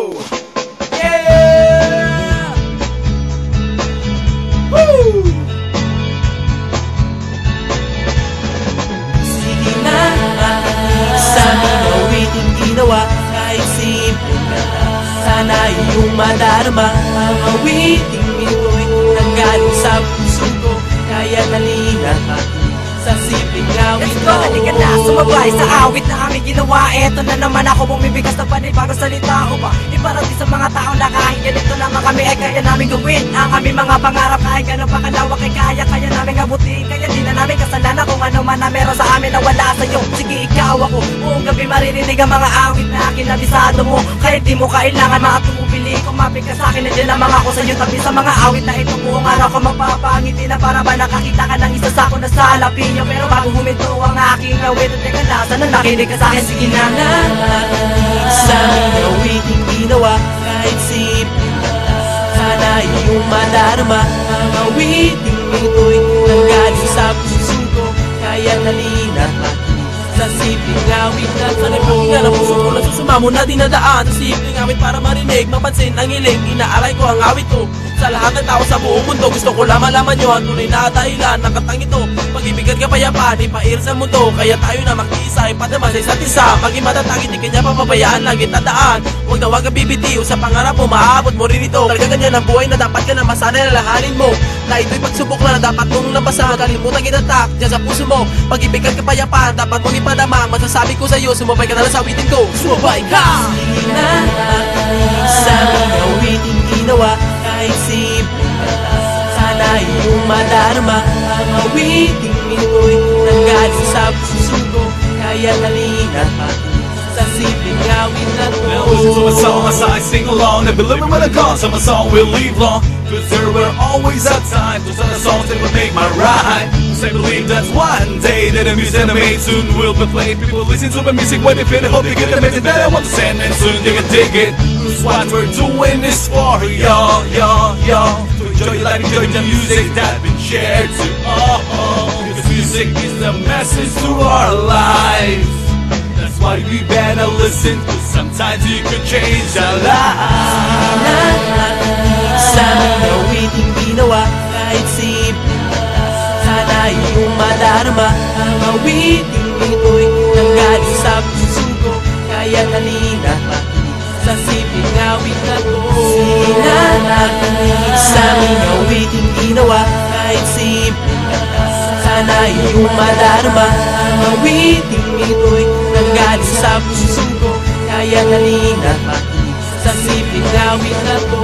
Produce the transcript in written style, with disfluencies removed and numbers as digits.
Yeah! Woo! Sige na, sa aming awiting ginawa, kahit simple ka lang, sana iyong madarama. Ang awiting ito'y nanggaling sa puso ko, kaya halina sa simpleng awit. Let's go! Halika na, sumabay sa awit na aming ginawa. Eto na naman ako bumibigas ng panibagong salita ko ba iparating sa mga tao na kahit ganito naman kami ay kaya namin gawin ang aming mga pangarap. Kahit gano'n pa kalawak ay kaya namin abutin. Kaya di na namin kasalanan kung ano man na meron sa amin na wala sa'yo. Sige ikaw ako, buong gabi maririnig ang mga awit na kinabisado mo. Kahit di mo kailangan matupili, kumapit ka sa'kin, nandiyan naman ako sa'yo. Tabi sa mga awit na ito, buong araw ko magpapangiti na para ba nakakita ka ng isa sa'ko na sa labi. Pero bago huminto ang aking awit, at teka na, sana nakinig ka sa'kin. Sige na, sa aming awiting ginawa, kahit simple ka lang, sana iyong madarama. Ang awiting ito'y nanggaling sa puso ko, kaya halina sa simpleng awit na sana'y pakinggan ang puso ko na susumamo na dinadaan. Sa simpleng awit para marinig, mapansin ang hiling, inaaray ko ang awit ko sa lahat ng tao sa buong mundo. Gusto ko malaman nyo ang tunay na dahilan ng katang ito. Pag-ibig at kapayapaan, ipair sa mundo, kaya tayo na mag-iisa, ipadama sa isa't isa. Maging matatag, hindi kanya papabayaan, laging tandaan, huwag na huwag bibitiw sa pangarap mo, maaabot mo rin ito. Talaga ganyan ang buhay na dapat ka na masanay na lahanin mo, na ito'y pagsubok na dapat mong nabasa. Kalimutan ginatak dyan sa puso mo, pag-ibig at kapayapaan dapat mong ipadama. Masasabi ko sa'yo, sumabay ka na lang sa awitin ko. Sumabay ka! Sige na, sa aming awiting ginawa, kahit simple ka lang, sana iyong madarama. Ang awiting ito'y nanggaling sa puso ko, kaya halina sa simpleng awit na to. Now listen to my song as I sing along, and believe me when I come, so my song will live long. Cause there were always a time to start the songs that would make my rhyme. Cause I believe that one day that the music I made soon will be played. People listen to my music when they feel it, hope they get the message that I want to send, and soon they can dig it. Cause what we're doing is for y'all, to enjoy your life, enjoy the music that's been shared to all. Cause music is the message to our lives. That's why we better listen, cause sometimes it could change our lives. Sa aming awiting ginawa, kahit simple ka lang, sana iyong madarama. Ang awiting ito'y nanggaling sa puso ko, kaya halina sa simpleng awit na to. Sige na, sa aming awiting ginawa, kahit simple ka lang, sana iyong madarama. Ang awiting ito'y nanggaling sa puso ko, kaya halina sa simpleng awit na to.